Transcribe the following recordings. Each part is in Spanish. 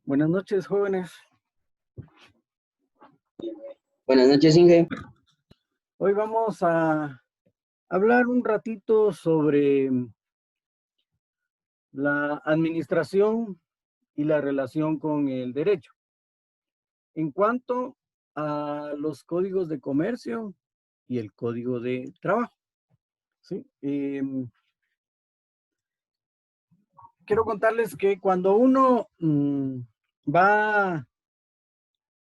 Buenas noches, jóvenes. Buenas noches, Inge. Hoy vamos a hablar un ratito sobre la administración y la relación con el derecho. En cuanto a los códigos de comercio y el código de trabajo. ¿Sí? Quiero contarles que cuando uno va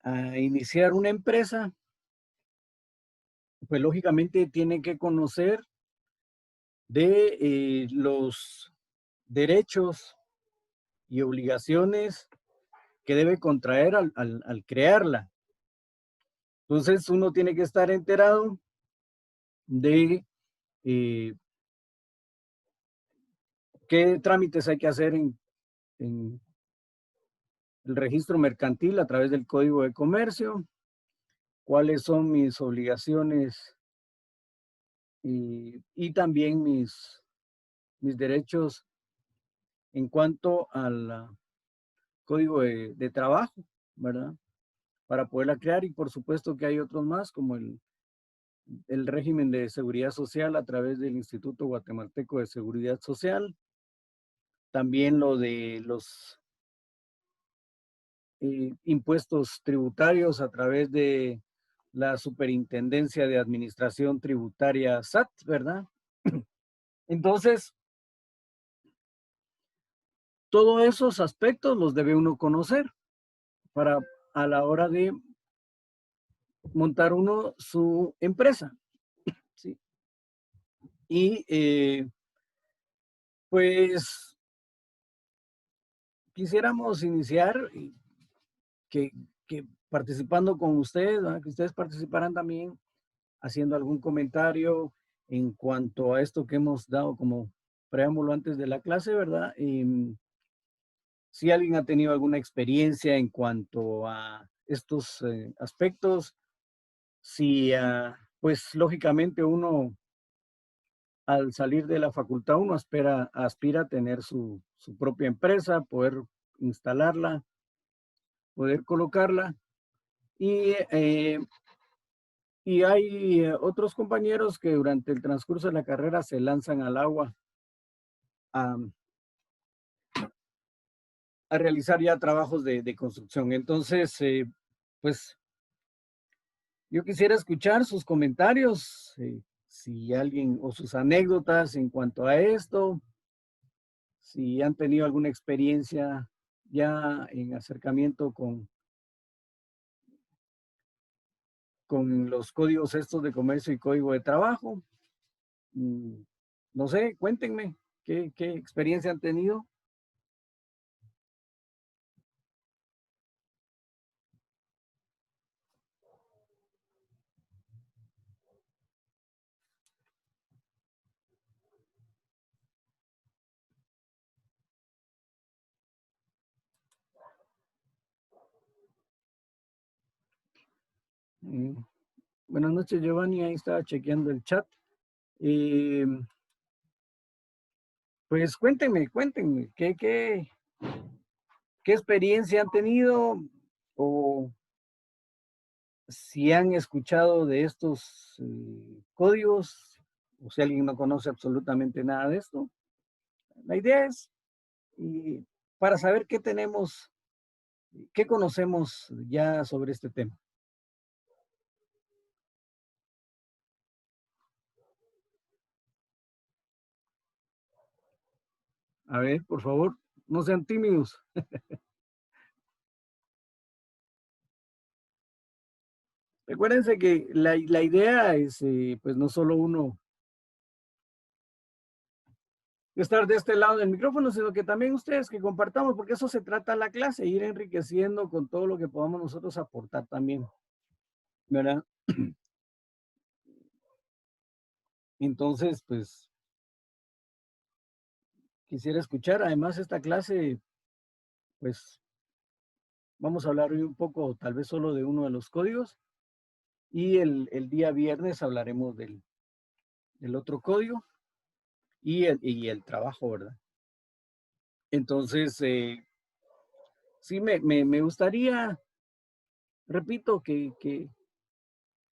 a iniciar una empresa, pues lógicamente tiene que conocer de los derechos y obligaciones que debe contraer al crearla. Entonces uno tiene que estar enterado de qué trámites hay que hacer en el registro mercantil a través del Código de Comercio, cuáles son mis obligaciones y también mis derechos en cuanto al Código de Trabajo, ¿verdad? Para poderla crear, y por supuesto que hay otros más, como el régimen de seguridad social a través del Instituto Guatemalteco de Seguridad Social, también lo de los impuestos tributarios a través de la Superintendencia de Administración Tributaria SAT, ¿verdad? Entonces, todos esos aspectos los debe uno conocer para a la hora de montar uno su empresa, ¿sí? Y pues quisiéramos iniciar que, que participando con ustedes, ¿verdad? Que ustedes participaran también haciendo algún comentario en cuanto a esto que hemos dado como preámbulo antes de la clase, ¿verdad? Si alguien ha tenido alguna experiencia en cuanto a estos aspectos, si pues lógicamente uno al salir de la facultad uno aspira a tener su propia empresa, poder instalarla, poder colocarla. Y hay otros compañeros que durante el transcurso de la carrera se lanzan al agua a, a realizar ya trabajos de construcción. Entonces, pues yo quisiera escuchar sus comentarios, si alguien o sus anécdotas en cuanto a esto, si han tenido alguna experiencia ya en acercamiento con los códigos estos de comercio y código de trabajo. No sé, cuéntenme qué experiencia han tenido. Buenas noches, Giovanni. Ahí estaba chequeando el chat. Pues cuéntenme, ¿qué experiencia han tenido o si han escuchado de estos códigos o si alguien no conoce absolutamente nada de esto. La idea es para saber qué tenemos, qué conocemos ya sobre este tema. A ver, por favor, no sean tímidos. Recuérdense que la idea es, pues, no solo uno estar de este lado del micrófono, sino que también ustedes que compartamos, porque eso se trata la clase, ir enriqueciendo con todo lo que podamos nosotros aportar también, ¿verdad? Entonces, pues, quisiera escuchar, además esta clase, pues, vamos a hablar hoy un poco, tal vez solo de uno de los códigos, y el día viernes hablaremos del otro código y el trabajo, ¿verdad? Entonces, sí me gustaría, repito, que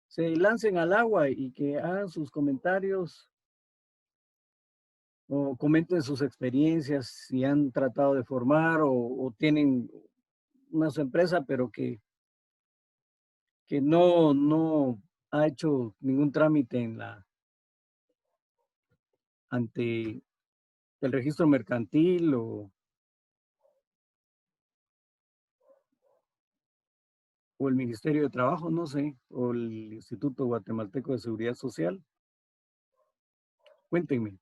se lancen al agua y que hagan sus comentarios o comenten sus experiencias, si han tratado de formar o tienen una su empresa, pero que no ha hecho ningún trámite ante el registro mercantil o el Ministerio de Trabajo, no sé, o el Instituto Guatemalteco de Seguridad Social. Cuéntenme.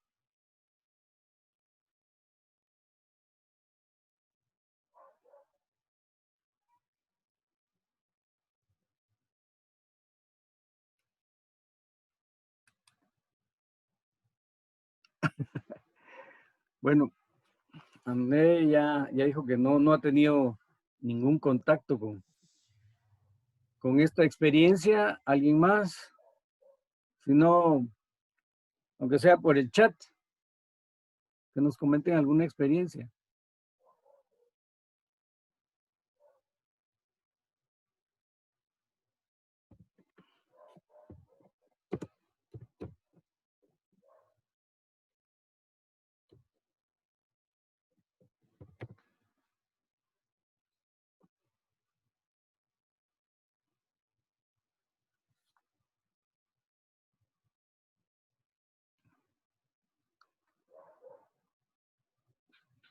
Bueno, André ya dijo que no ha tenido ningún contacto con esta experiencia. ¿Alguien más? Si no, aunque sea por el chat, que nos comenten alguna experiencia.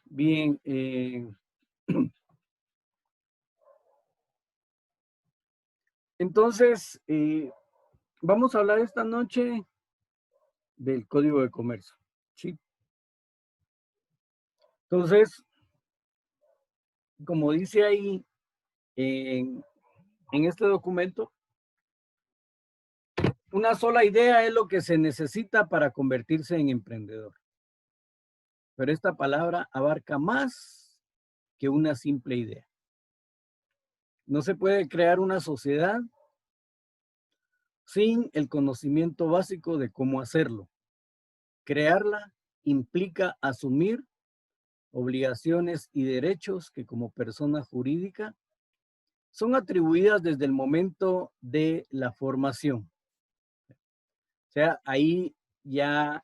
Bien, entonces, vamos a hablar esta noche del Código de Comercio, ¿sí? Entonces, como dice ahí en este documento, una sola idea es lo que se necesita para convertirse en emprendedor. Pero esta palabra abarca más que una simple idea. No se puede crear una sociedad sin el conocimiento básico de cómo hacerlo. Crearla implica asumir obligaciones y derechos que como persona jurídica son atribuidas desde el momento de la formación. O sea, ahí ya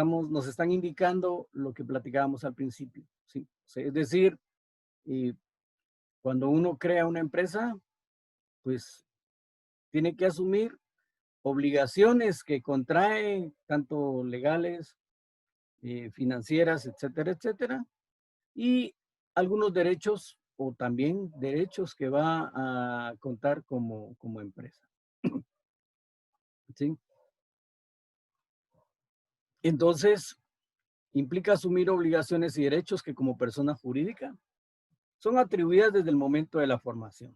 nos están indicando lo que platicábamos al principio, ¿sí? O sea, es decir, cuando uno crea una empresa, pues tiene que asumir obligaciones que contrae, tanto legales, financieras, etcétera, etcétera, y algunos derechos o también derechos que va a contar como empresa. ¿Sí? Entonces, implica asumir obligaciones y derechos que como persona jurídica son atribuidas desde el momento de la formación.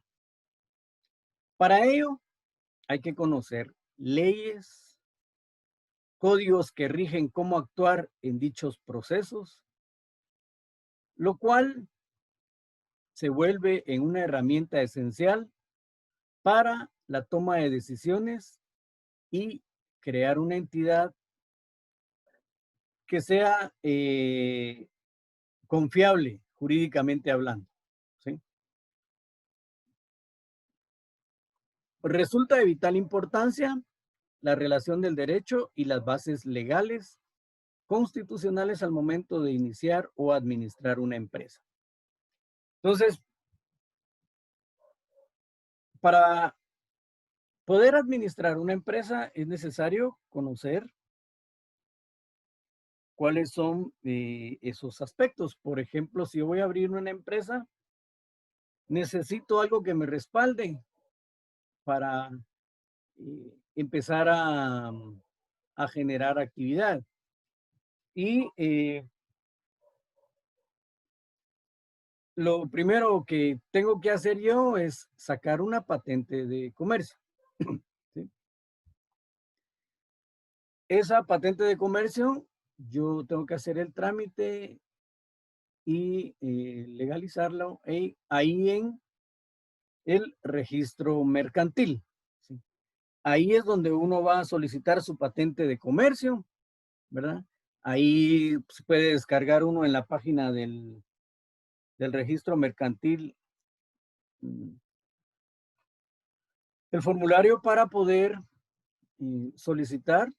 Para ello, hay que conocer leyes, códigos que rigen cómo actuar en dichos procesos, lo cual se vuelve en una herramienta esencial para la toma de decisiones y crear una entidad que sea confiable jurídicamente hablando. ¿Sí? Resulta de vital importancia la relación del derecho y las bases legales constitucionales al momento de iniciar o administrar una empresa. Entonces, para poder administrar una empresa es necesario conocer cuáles son esos aspectos. Por ejemplo, si yo voy a abrir una empresa, necesito algo que me respalde para empezar a generar actividad. Y lo primero que tengo que hacer yo es sacar una patente de comercio. ¿Sí? Esa patente de comercio, yo tengo que hacer el trámite y legalizarlo ahí en el registro mercantil. ¿Sí? Ahí es donde uno va a solicitar su patente de comercio, ¿verdad? Ahí se puede descargar uno en la página del registro mercantil el formulario para poder solicitar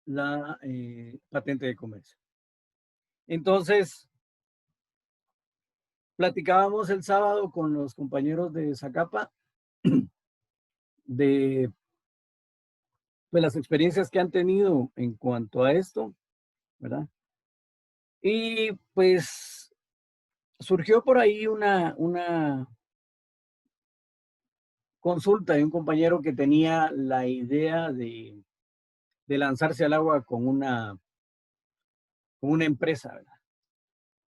la patente de comercio. Entonces, platicábamos el sábado con los compañeros de Zacapa de las experiencias que han tenido en cuanto a esto, ¿verdad? Y pues surgió por ahí una consulta de un compañero que tenía la idea de lanzarse al agua con una empresa, ¿verdad?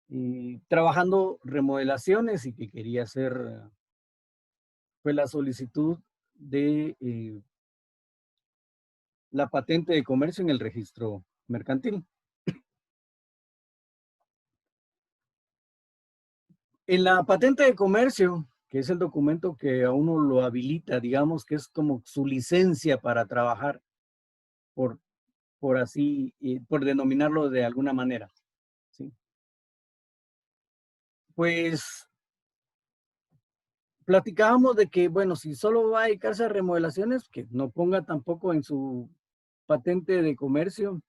Y trabajando remodelaciones y que quería hacer pues la solicitud de la patente de comercio en el registro mercantil. En la patente de comercio, que es el documento que a uno lo habilita, digamos que es como su licencia para trabajar, por así, por denominarlo de alguna manera, ¿sí? Pues platicábamos de que, bueno, si solo va a dedicarse a remodelaciones, que no ponga tampoco en su patente de comercio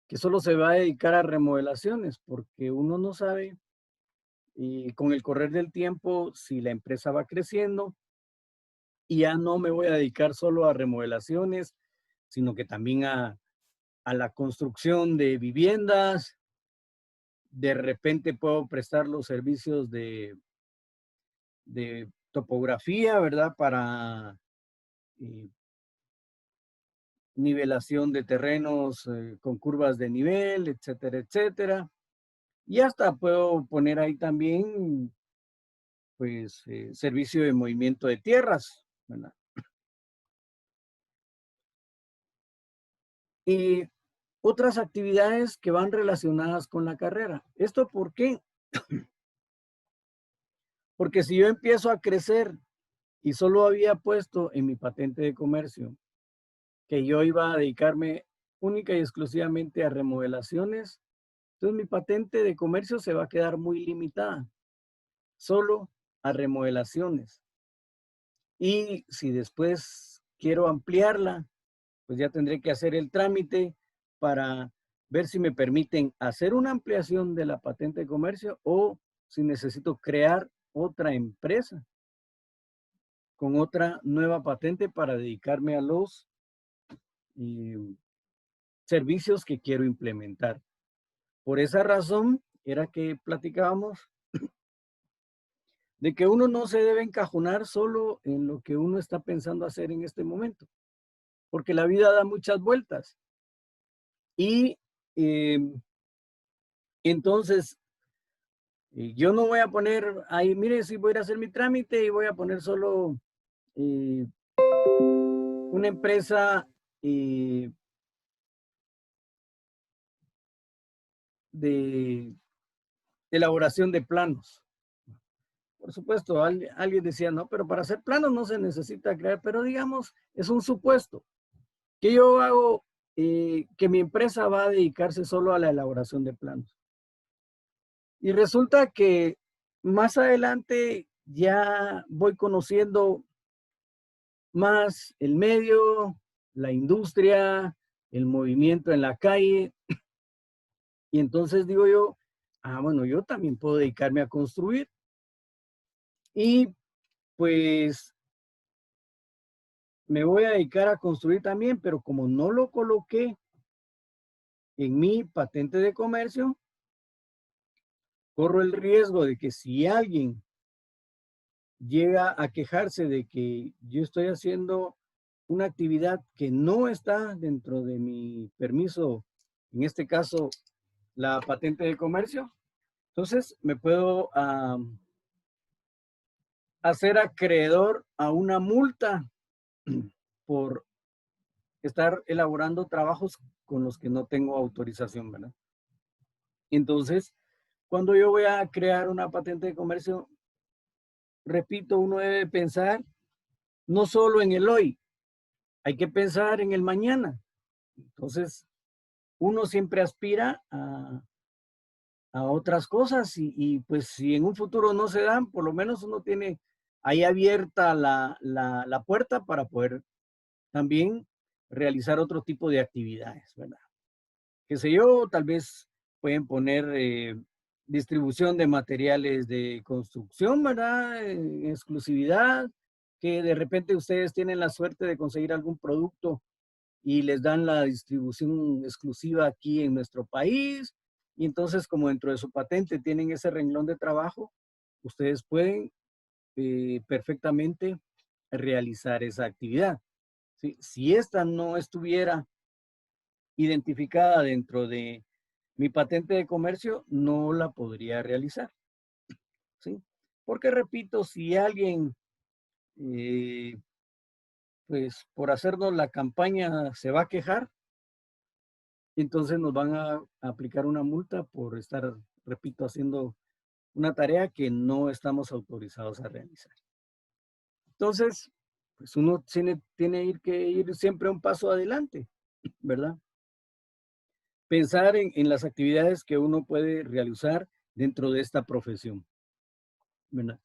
que solo se va a dedicar a remodelaciones, porque uno no sabe y con el correr del tiempo si la empresa va creciendo y ya no me voy a dedicar solo a remodelaciones, sino que también a la construcción de viviendas. De repente puedo prestar los servicios de topografía, ¿verdad? Para nivelación de terrenos con curvas de nivel, etcétera, etcétera. Y hasta puedo poner ahí también, pues, servicio de movimiento de tierras, ¿verdad? Y otras actividades que van relacionadas con la carrera. ¿Esto por qué? Porque si yo empiezo a crecer y solo había puesto en mi patente de comercio que yo iba a dedicarme única y exclusivamente a remodelaciones, entonces mi patente de comercio se va a quedar muy limitada, solo a remodelaciones. Y si después quiero ampliarla, pues ya tendré que hacer el trámite para ver si me permiten hacer una ampliación de la patente de comercio o si necesito crear otra empresa con otra nueva patente para dedicarme a los servicios que quiero implementar. Por esa razón era que platicábamos de que uno no se debe encajonar solo en lo que uno está pensando hacer en este momento, porque la vida da muchas vueltas. Y entonces, yo no voy a poner ahí, mire, si voy a ir a hacer mi trámite y voy a poner solo una empresa de elaboración de planos. Por supuesto, alguien decía, no, pero para hacer planos no se necesita crear, pero digamos, es un supuesto que yo hago, que mi empresa va a dedicarse solo a la elaboración de planos. Y resulta que más adelante ya voy conociendo más el medio, la industria, el movimiento en la calle. Y entonces digo yo, bueno, yo también puedo dedicarme a construir. Y pues me voy a dedicar a construir también, pero como no lo coloqué en mi patente de comercio, corro el riesgo de que si alguien llega a quejarse de que yo estoy haciendo una actividad que no está dentro de mi permiso, en este caso la patente de comercio, entonces me puedo hacer acreedor a una multa por estar elaborando trabajos con los que no tengo autorización, ¿verdad? Entonces, cuando yo voy a crear una patente de comercio, repito, uno debe pensar no solo en el hoy, hay que pensar en el mañana. Entonces, uno siempre aspira a otras cosas y pues si en un futuro no se dan, por lo menos uno tiene ahí abierta la puerta para poder también realizar otro tipo de actividades, ¿verdad? Qué sé yo, tal vez pueden poner distribución de materiales de construcción, ¿verdad? En exclusividad, que de repente ustedes tienen la suerte de conseguir algún producto y les dan la distribución exclusiva aquí en nuestro país. Y entonces, como dentro de su patente tienen ese renglón de trabajo, ustedes pueden perfectamente realizar esa actividad. ¿Sí? Si esta no estuviera identificada dentro de mi patente de comercio, no la podría realizar. ¿Sí? Porque repito, si alguien, pues por hacernos la campaña se va a quejar, entonces nos van a aplicar una multa por estar, repito, haciendo una tarea que no estamos autorizados a realizar. Entonces, pues uno tiene que ir siempre un paso adelante, ¿verdad? Pensar en las actividades que uno puede realizar dentro de esta profesión, ¿verdad?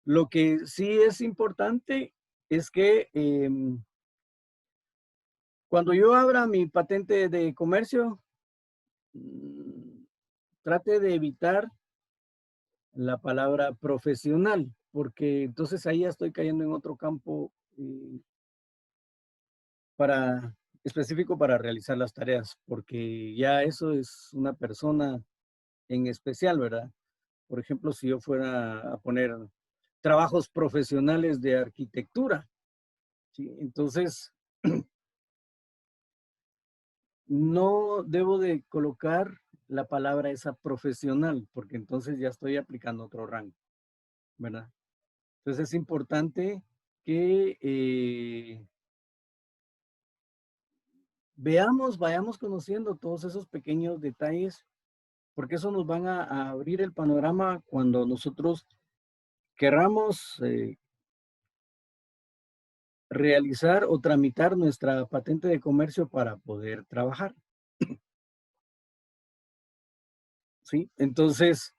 Lo que sí es importante es que cuando yo abra mi patente de comercio, mm, trate de evitar la palabra profesional, porque entonces ahí ya estoy cayendo en otro campo para, específico para realizar las tareas, porque ya eso es una persona en especial, ¿verdad? Por ejemplo, si yo fuera a poner trabajos profesionales de arquitectura, ¿sí? Entonces no debo de colocar la palabra esa profesional, porque entonces ya estoy aplicando otro rango, ¿verdad? Entonces es importante que vayamos conociendo todos esos pequeños detalles, porque eso nos van a abrir el panorama cuando nosotros querramos realizar o tramitar nuestra patente de comercio para poder trabajar, ¿sí? Entonces,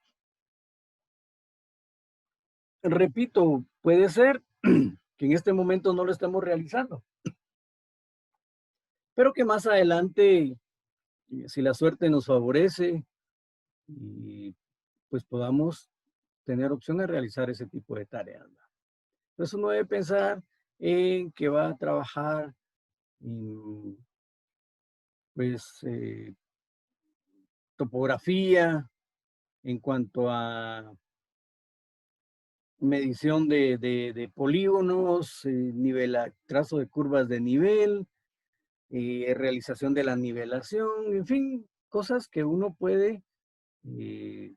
repito, puede ser que en este momento no lo estemos realizando, pero que más adelante, si la suerte nos favorece, y pues podamos tener opción de realizar ese tipo de tareas, ¿no? Entonces uno debe pensar en que va a trabajar en, pues, topografía, en cuanto a medición de polígonos, trazo de curvas de nivel, realización de la nivelación, en fin, cosas que uno puede eh,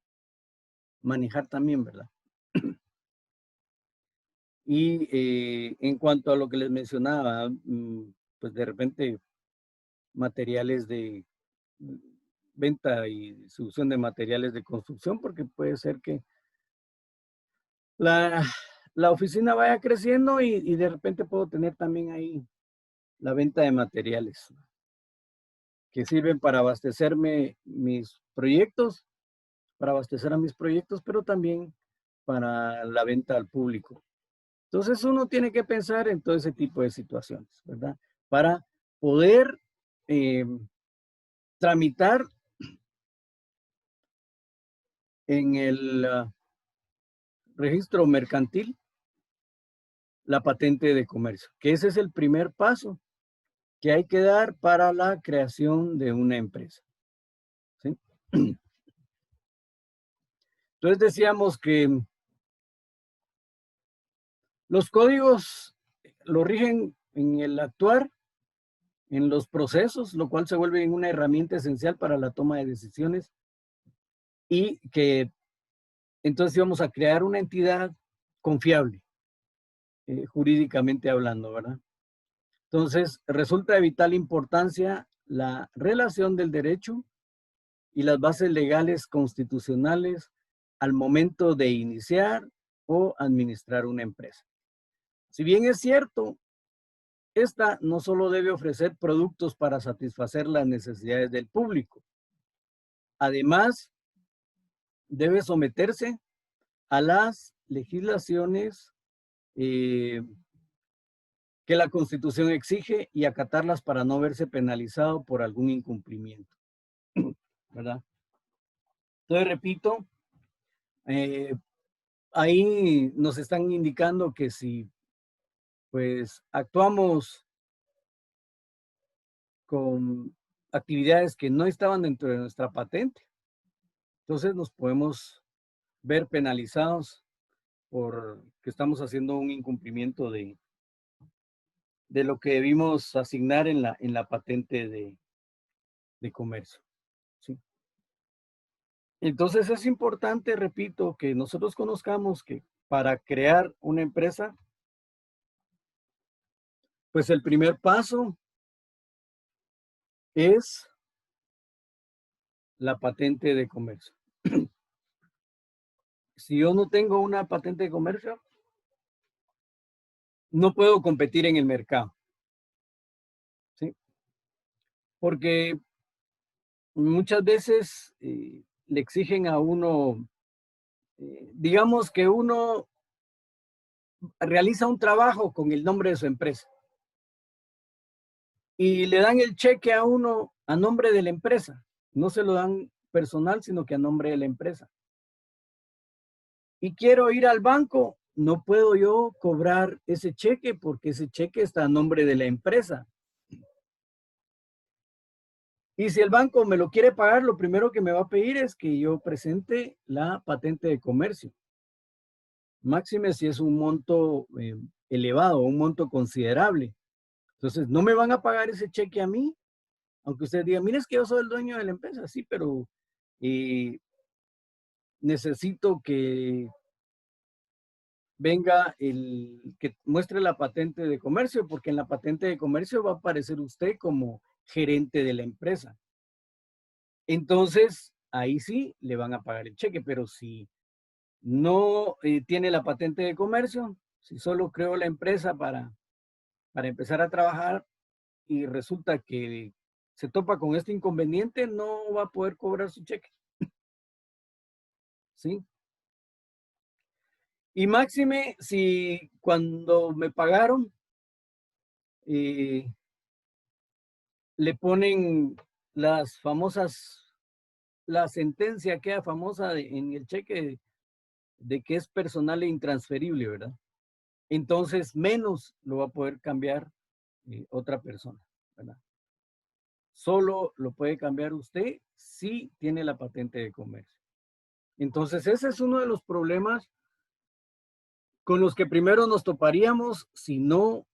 manejar también, ¿verdad? Y en cuanto a lo que les mencionaba, pues de repente materiales de mm, venta y distribución de materiales de construcción, porque puede ser que la, la oficina vaya creciendo y de repente puedo tener también ahí la venta de materiales que sirven para abastecerme mis proyectos, para abastecer a mis proyectos, pero también para la venta al público. Entonces uno tiene que pensar en todo ese tipo de situaciones, ¿verdad? Para poder eh, tramitar en el registro mercantil la patente de comercio, que ese es el primer paso que hay que dar para la creación de una empresa, ¿sí? Entonces decíamos que los códigos lo rigen en el actuar, en los procesos, lo cual se vuelve una herramienta esencial para la toma de decisiones y que entonces íbamos a crear una entidad confiable, jurídicamente hablando, ¿verdad? Entonces, resulta de vital importancia la relación del derecho y las bases legales constitucionales al momento de iniciar o administrar una empresa. Si bien es cierto, esta no solo debe ofrecer productos para satisfacer las necesidades del público, además debe someterse a las legislaciones que la Constitución exige y acatarlas para no verse penalizado por algún incumplimiento, ¿verdad? Entonces, repito, eh, ahí nos están indicando que si pues actuamos con actividades que no estaban dentro de nuestra patente, entonces nos podemos ver penalizados por que estamos haciendo un incumplimiento de lo que debimos asignar en la patente de comercio, ¿sí? Entonces es importante, repito, que nosotros conozcamos que para crear una empresa, pues el primer paso es la patente de comercio. Si yo no tengo una patente de comercio, no puedo competir en el mercado, ¿sí? Porque muchas veces le exigen a uno, digamos que uno realiza un trabajo con el nombre de su empresa y le dan el cheque a uno a nombre de la empresa. No se lo dan personal, sino que a nombre de la empresa. Y quiero ir al banco, no puedo yo cobrar ese cheque porque ese cheque está a nombre de la empresa. Y si el banco me lo quiere pagar, lo primero que me va a pedir es que yo presente la patente de comercio. Máxime si es un monto elevado, un monto considerable. Entonces, no me van a pagar ese cheque a mí, aunque usted diga, mire, es que yo soy el dueño de la empresa, sí, pero necesito que venga el que muestre la patente de comercio, porque en la patente de comercio va a aparecer usted como gerente de la empresa. Entonces, ahí sí le van a pagar el cheque, pero si no tiene la patente de comercio, si solo creó la empresa para empezar a trabajar y resulta que se topa con este inconveniente, no va a poder cobrar su cheque, ¿sí? Y máxime, si cuando me pagaron, eh, le ponen las famosas, la sentencia queda famosa en el cheque de que es personal e intransferible, ¿verdad? Entonces, menos lo va a poder cambiar otra persona, ¿verdad? Solo lo puede cambiar usted si tiene la patente de comercio. Entonces, ese es uno de los problemas con los que primero nos toparíamos si no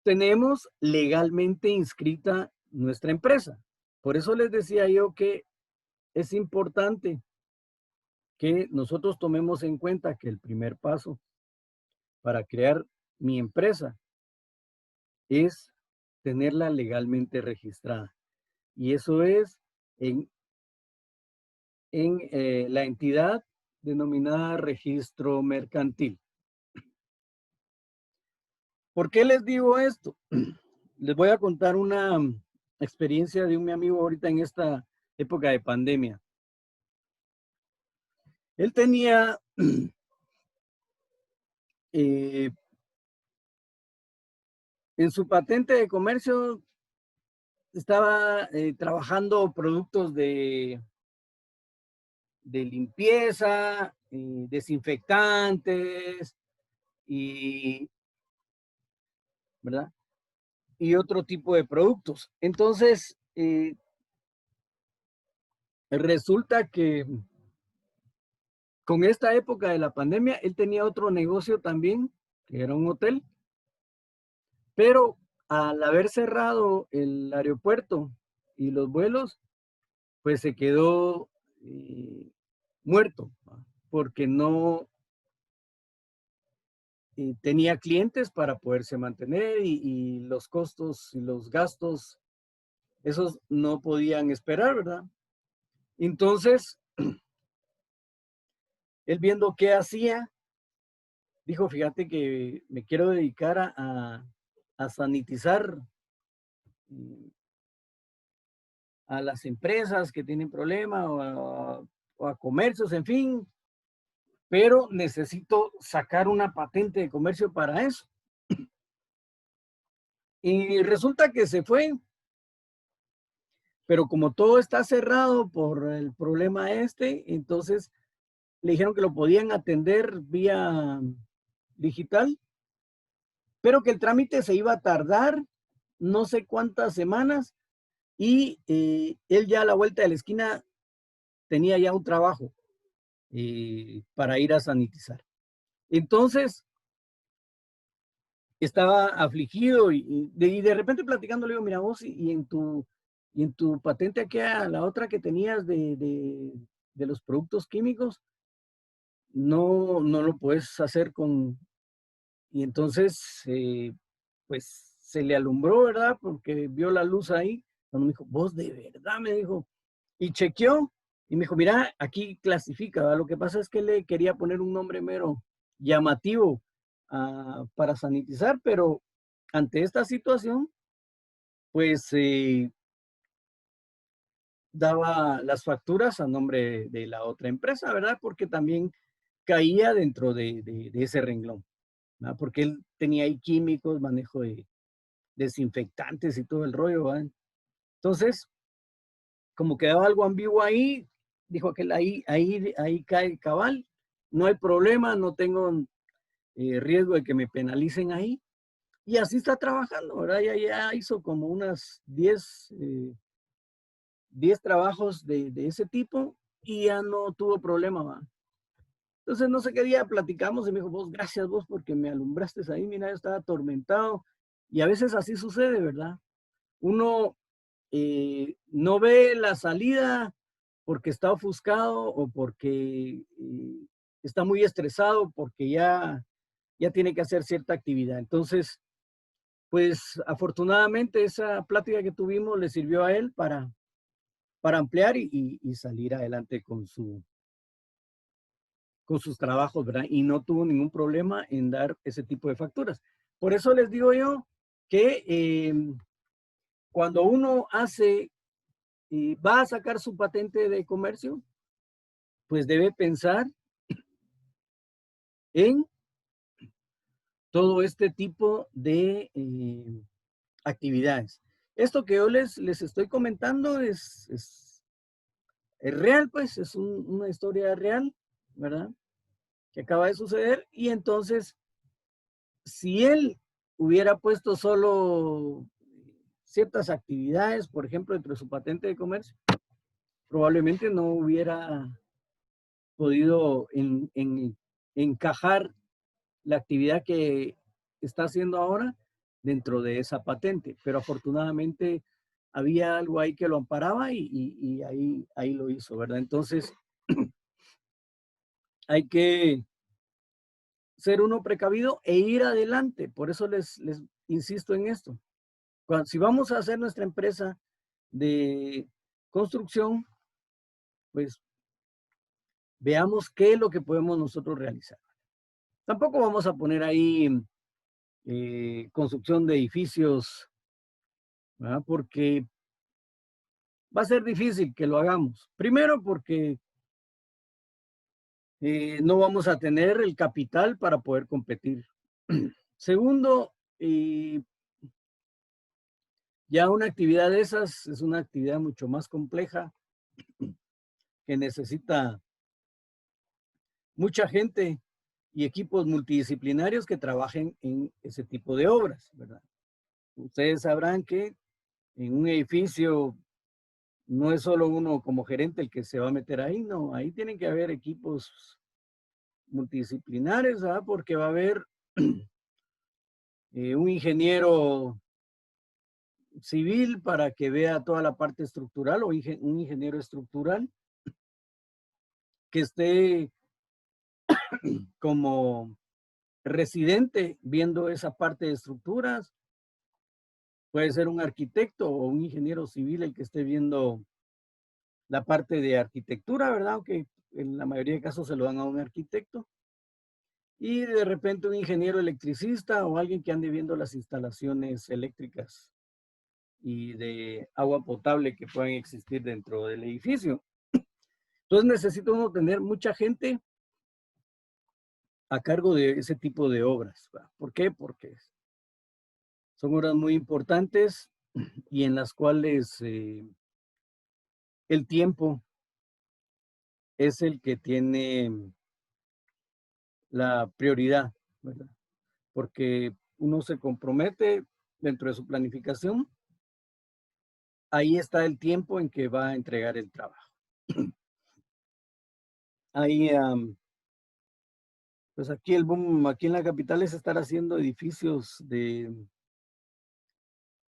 tenemos legalmente inscrita nuestra empresa. Por eso les decía yo que es importante que nosotros tomemos en cuenta que el primer paso para crear mi empresa es tenerla legalmente registrada. Y eso es en la entidad denominada registro mercantil. ¿Por qué les digo esto? Les voy a contar una experiencia de un mi amigo ahorita en esta época de pandemia. Él tenía en su patente de comercio, estaba trabajando productos de limpieza, desinfectantes y, ¿verdad? Y otro tipo de productos. Entonces, resulta que con esta época de la pandemia, él tenía otro negocio también, que era un hotel, pero al haber cerrado el aeropuerto y los vuelos, pues se quedó muerto, ¿va? Porque no tenía clientes para poderse mantener y los costos y los gastos, esos no podían esperar, ¿verdad? Entonces, él viendo qué hacía, dijo, fíjate que me quiero dedicar a sanitizar mm, a las empresas que tienen problemas o a comercios, en fin, pero necesito sacar una patente de comercio para eso. Y resulta que se fue, pero como todo está cerrado por el problema este, entonces le dijeron que lo podían atender vía digital, pero que el trámite se iba a tardar no sé cuántas semanas y él ya a la vuelta de la esquina tenía ya un trabajo para ir a sanitizar. Entonces, estaba afligido y de repente platicando le digo, mira vos, y en tu patente aquí, a la otra que tenías de los productos químicos, no lo puedes hacer con... Y entonces, pues se le alumbró, ¿verdad? Porque vio la luz ahí. Cuando me dijo, vos de verdad, me dijo, y chequeó y me dijo, mira, aquí clasifica, ¿verdad? Lo que pasa es que le quería poner un nombre mero llamativo para sanitizar, pero ante esta situación, pues daba las facturas a nombre de la otra empresa, ¿verdad? Porque también caía dentro de ese renglón, ¿verdad? Porque él tenía ahí químicos, manejo de desinfectantes y todo el rollo, ¿verdad? Entonces, como quedaba algo ambiguo ahí, dijo que ahí cae cabal, no hay problema, no tengo riesgo de que me penalicen ahí. Y así está trabajando, ¿verdad? Ya hizo como unas 10 trabajos de ese tipo y ya no tuvo problema, ¿va? Entonces, no sé qué día platicamos y me dijo, vos, gracias vos porque me alumbraste ahí, mira, yo estaba atormentado. Y a veces así sucede, ¿verdad? Uno no ve la salida porque está ofuscado o porque está muy estresado, porque ya tiene que hacer cierta actividad. Entonces, pues afortunadamente esa plática que tuvimos le sirvió a él para ampliar y salir adelante con sus trabajos, ¿verdad? Y no tuvo ningún problema en dar ese tipo de facturas. Por eso les digo yo que cuando uno hace y va a sacar su patente de comercio, pues debe pensar en todo este tipo de actividades. Esto que yo les estoy comentando es real, pues, es una historia real, ¿verdad? Que acaba de suceder. Y entonces, si él hubiera puesto solo ciertas actividades, por ejemplo, dentro de su patente de comercio, probablemente no hubiera podido encajar la actividad que está haciendo ahora dentro de esa patente, pero afortunadamente había algo ahí que lo amparaba y ahí lo hizo, ¿verdad? Entonces, hay que ser uno precavido e ir adelante. Por eso les insisto en esto. Si vamos a hacer nuestra empresa de construcción, pues veamos qué es lo que podemos nosotros realizar. Tampoco vamos a poner ahí construcción de edificios, ¿verdad? Porque va a ser difícil que lo hagamos. Primero porque no vamos a tener el capital para poder competir. Segundo, ya una actividad de esas es una actividad mucho más compleja que necesita mucha gente y equipos multidisciplinarios que trabajen en ese tipo de obras, ¿verdad? Ustedes sabrán que en un edificio no es solo uno como gerente el que se va a meter ahí, no, ahí tienen que haber equipos multidisciplinares, ¿verdad? Porque va a haber un ingeniero civil para que vea toda la parte estructural o un ingeniero estructural que esté como residente viendo esa parte de estructuras. Puede ser un arquitecto o un ingeniero civil el que esté viendo la parte de arquitectura, ¿verdad? Aunque en la mayoría de casos se lo dan a un arquitecto. Y de repente un ingeniero electricista o alguien que ande viendo las instalaciones eléctricas y de agua potable que puedan existir dentro del edificio. Entonces necesita uno tener mucha gente a cargo de ese tipo de obras. ¿Va? ¿Por qué? Porque son obras muy importantes y en las cuales el tiempo es el que tiene la prioridad, ¿verdad? Porque uno se compromete dentro de su planificación, ahí está el tiempo en que va a entregar el trabajo. Ahí, pues aquí el boom, aquí en la capital es estar haciendo edificios de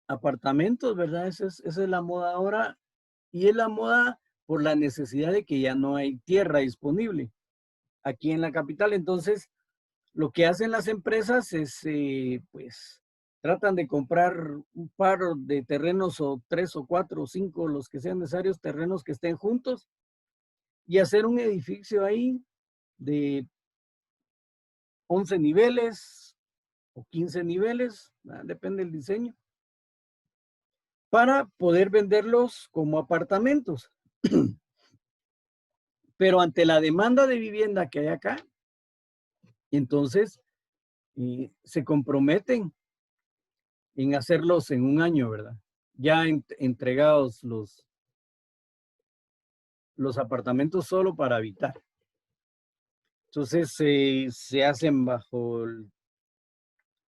apartamentos, ¿verdad? Esa es la moda ahora y es la moda por la necesidad de que ya no hay tierra disponible aquí en la capital. Entonces, lo que hacen las empresas es, pues, tratan de comprar un par de terrenos o 3 o 4 o 5, los que sean necesarios, terrenos que estén juntos y hacer un edificio ahí de 11 niveles o 15 niveles, depende del diseño, para poder venderlos como apartamentos. Pero ante la demanda de vivienda que hay acá, entonces se comprometen en hacerlos en un año, ¿verdad? Ya entregados los apartamentos solo para habitar. Entonces se hacen bajo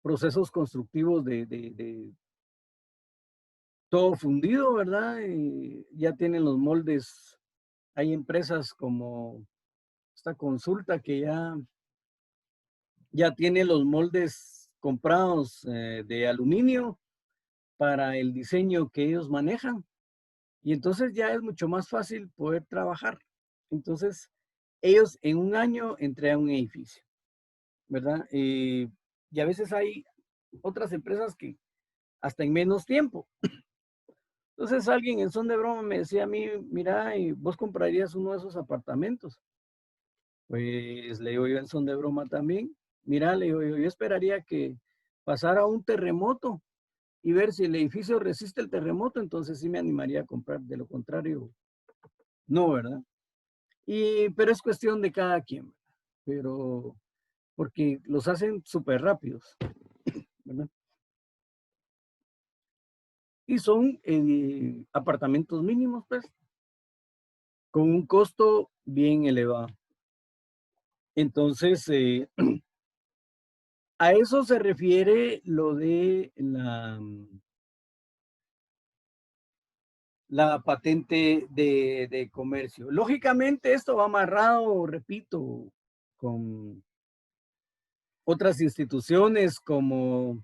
procesos constructivos de todo fundido, ¿verdad? Ya tienen los moldes. Hay empresas como esta Consulta que ya tiene los moldes comprados de aluminio para el diseño que ellos manejan. Y entonces ya es mucho más fácil poder trabajar. Entonces, ellos en un año entregan un edificio, ¿verdad? Y a veces hay otras empresas que hasta en menos tiempo. Entonces alguien en son de broma me decía a mí, mira, ¿vos comprarías uno de esos apartamentos? Pues le digo yo en son de broma también. Mira, le digo yo esperaría que pasara un terremoto y ver si el edificio resiste el terremoto, entonces sí me animaría a comprar. De lo contrario, no, ¿verdad? Pero es cuestión de cada quien, ¿verdad? Pero porque los hacen súper rápidos, ¿verdad? Y son apartamentos mínimos, pues, con un costo bien elevado. Entonces, a eso se refiere lo de la patente de comercio. Lógicamente, esto va amarrado, repito, con otras instituciones como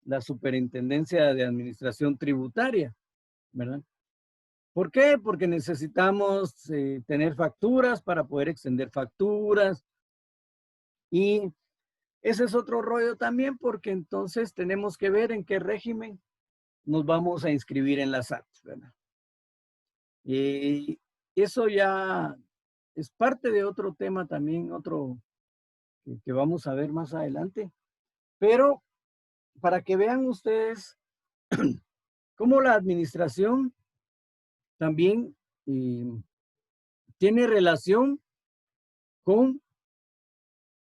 la Superintendencia de Administración Tributaria, ¿verdad? ¿Por qué? Porque necesitamos tener facturas para poder extender facturas y ese es otro rollo también porque entonces tenemos que ver en qué régimen nos vamos a inscribir en la SAT, ¿verdad? Y eso ya es parte de otro tema también, otro que vamos a ver más adelante, pero para que vean ustedes cómo la administración también tiene relación con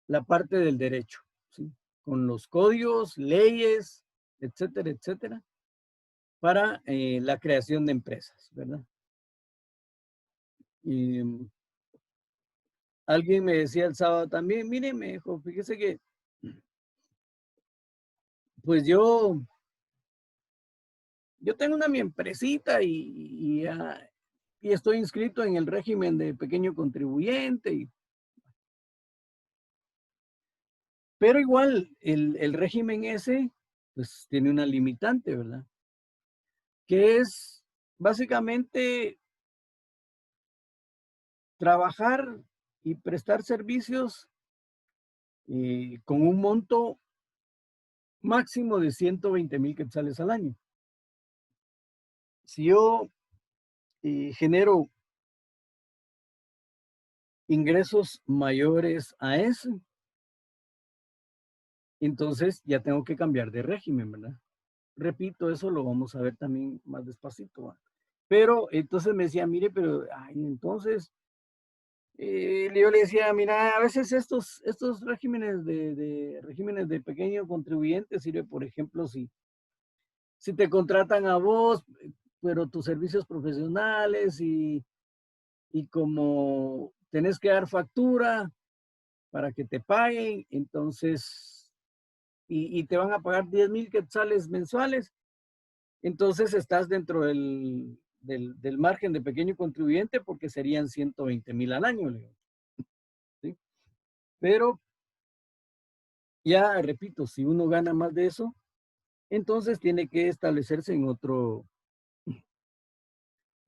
la parte del derecho, ¿sí? Con los códigos, leyes, etcétera, etcétera, para la creación de empresas, ¿verdad? Y alguien me decía el sábado también, mire, me dijo, fíjese que, pues yo tengo mi empresita y estoy inscrito en el régimen de pequeño contribuyente, pero igual el régimen ese, pues tiene una limitante, ¿verdad? Que es básicamente trabajar y prestar servicios con un monto máximo de 120,000 quetzales al año. Si yo genero ingresos mayores a eso, entonces ya tengo que cambiar de régimen, ¿verdad? Repito, eso lo vamos a ver también más despacito, ¿va? Pero entonces me decía, mire, pero ay, entonces yo le decía, mira, a veces estos regímenes regímenes de pequeño contribuyente sirve, por ejemplo, si te contratan a vos, pero tus servicios profesionales y como tenés que dar factura para que te paguen, entonces, y te van a pagar 10,000 quetzales mensuales, entonces estás dentro del margen de pequeño contribuyente porque serían 120,000 al año, le digo, ¿sí? Pero ya, repito, si uno gana más de eso, entonces tiene que establecerse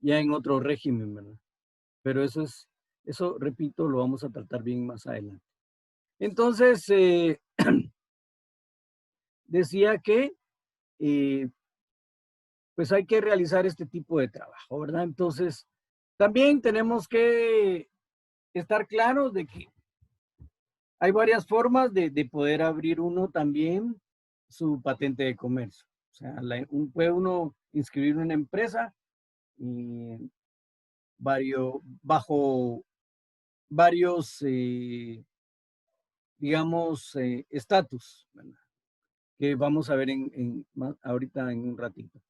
ya en otro régimen, ¿verdad? Pero eso, repito, lo vamos a tratar bien más adelante. Entonces, decía que, pues hay que realizar este tipo de trabajo, ¿verdad? Entonces, también tenemos que estar claros de que hay varias formas de poder abrir uno también su patente de comercio. O sea, puede uno inscribir una empresa y bajo varios, digamos, estatus, ¿verdad? Que vamos a ver ahorita en un ratito.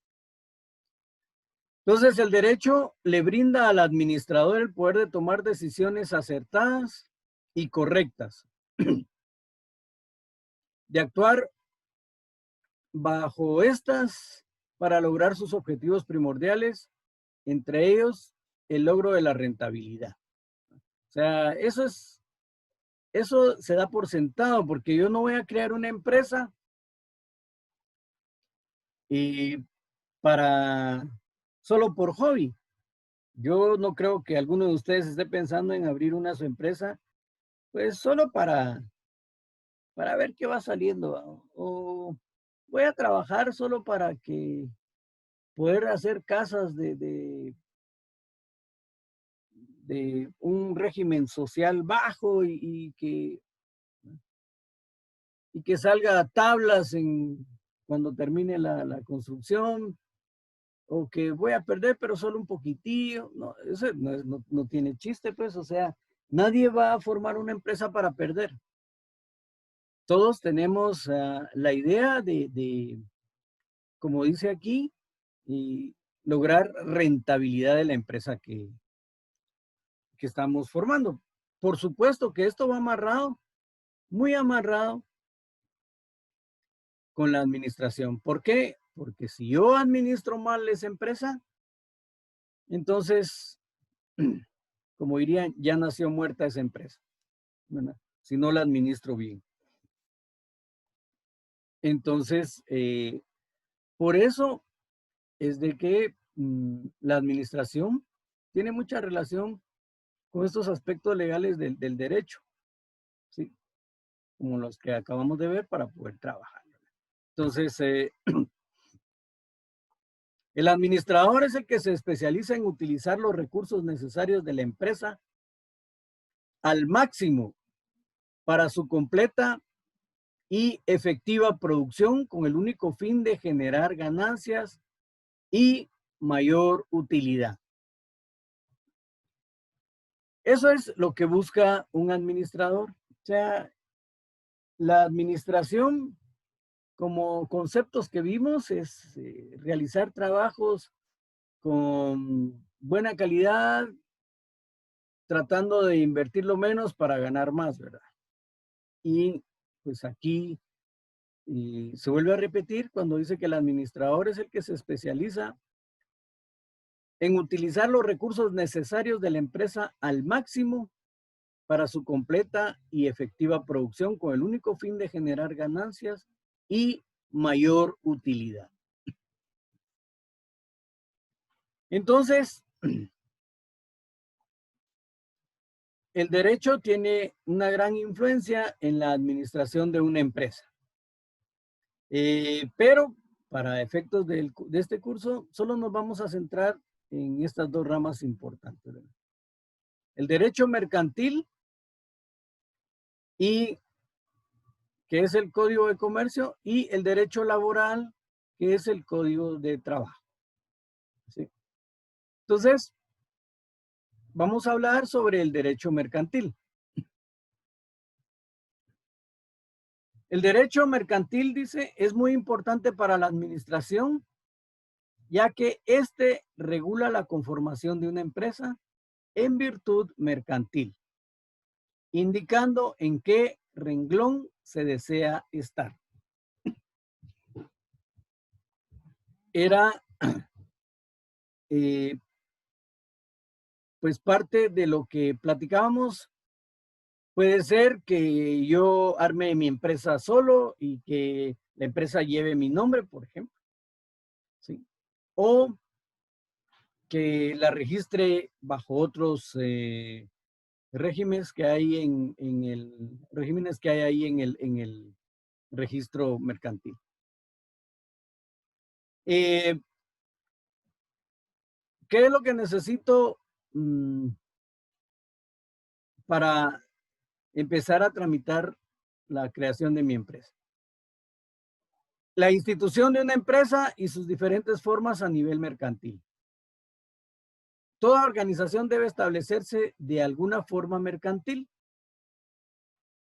Entonces, el derecho le brinda al administrador el poder de tomar decisiones acertadas y correctas, de actuar bajo estas para lograr sus objetivos primordiales, entre ellos el logro de la rentabilidad. O sea, eso se da por sentado, porque yo no voy a crear una empresa y solo por hobby. Yo no creo que alguno de ustedes esté pensando en abrir su empresa, pues solo para ver qué va saliendo, o voy a trabajar solo para poder hacer casas de un régimen social bajo y que salga tablas cuando termine la construcción, o que voy a perder, pero solo un poquitillo. No, eso no tiene chiste, pues, o sea, nadie va a formar una empresa para perder. Todos tenemos la idea como dice aquí, y lograr rentabilidad de la empresa que estamos formando. Por supuesto que esto va amarrado, muy amarrado con la administración. ¿Por qué? Porque si yo administro mal esa empresa, entonces, como dirían, ya nació muerta esa empresa, ¿verdad? Si no la administro bien. Entonces, por eso es de que la administración tiene mucha relación con estos aspectos legales del derecho, ¿sí? Como los que acabamos de ver para poder trabajar. Entonces, el administrador es el que se especializa en utilizar los recursos necesarios de la empresa al máximo para su completa y efectiva producción con el único fin de generar ganancias y mayor utilidad. Eso es lo que busca un administrador. O sea, la administración, como conceptos que vimos, es realizar trabajos con buena calidad, tratando de invertir lo menos para ganar más, ¿verdad? Y pues aquí se vuelve a repetir cuando dice que el administrador es el que se especializa en utilizar los recursos necesarios de la empresa al máximo para su completa y efectiva producción con el único fin de generar ganancias y mayor utilidad. Entonces, el derecho tiene una gran influencia en la administración de una empresa. Pero para efectos de este curso, solo nos vamos a centrar en estas dos ramas importantes, ¿verdad? El derecho mercantil, que es el Código de Comercio, y el derecho laboral, que es el Código de Trabajo, ¿sí? Entonces, vamos a hablar sobre el derecho mercantil. El derecho mercantil, dice, es muy importante para la administración, ya que éste regula la conformación de una empresa en virtud mercantil, indicando en qué renglón se desea estar. Era pues parte de lo que platicábamos. Puede ser que yo arme mi empresa solo y que la empresa lleve mi nombre, por ejemplo, ¿sí? O que la registre bajo otros regímenes que hay regímenes que hay ahí en el registro mercantil. ¿Qué es lo que necesito para empezar a tramitar la creación de mi empresa? La institución de una empresa y sus diferentes formas a nivel mercantil. Toda organización debe establecerse de alguna forma mercantil,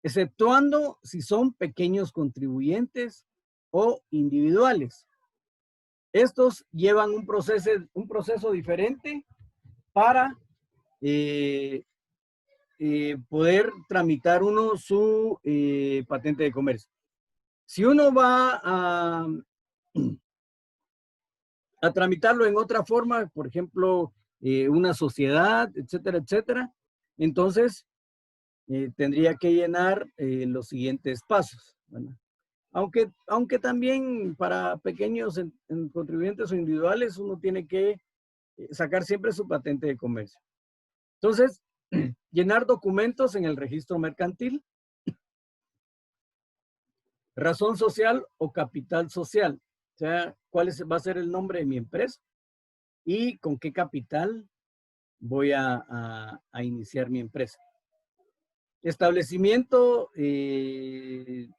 exceptuando si son pequeños contribuyentes o individuales. Estos llevan un proceso diferente para poder tramitar uno su patente de comercio. Si uno va a tramitarlo en otra forma, por ejemplo, una sociedad, etcétera, etcétera, entonces tendría que llenar los siguientes pasos, ¿verdad? Aunque también para pequeños contribuyentes o individuales uno tiene que sacar siempre su patente de comercio. Entonces, llenar documentos en el registro mercantil, razón social o capital social, o sea, cuál va a ser el nombre de mi empresa y con qué capital voy a iniciar mi empresa. Establecimiento de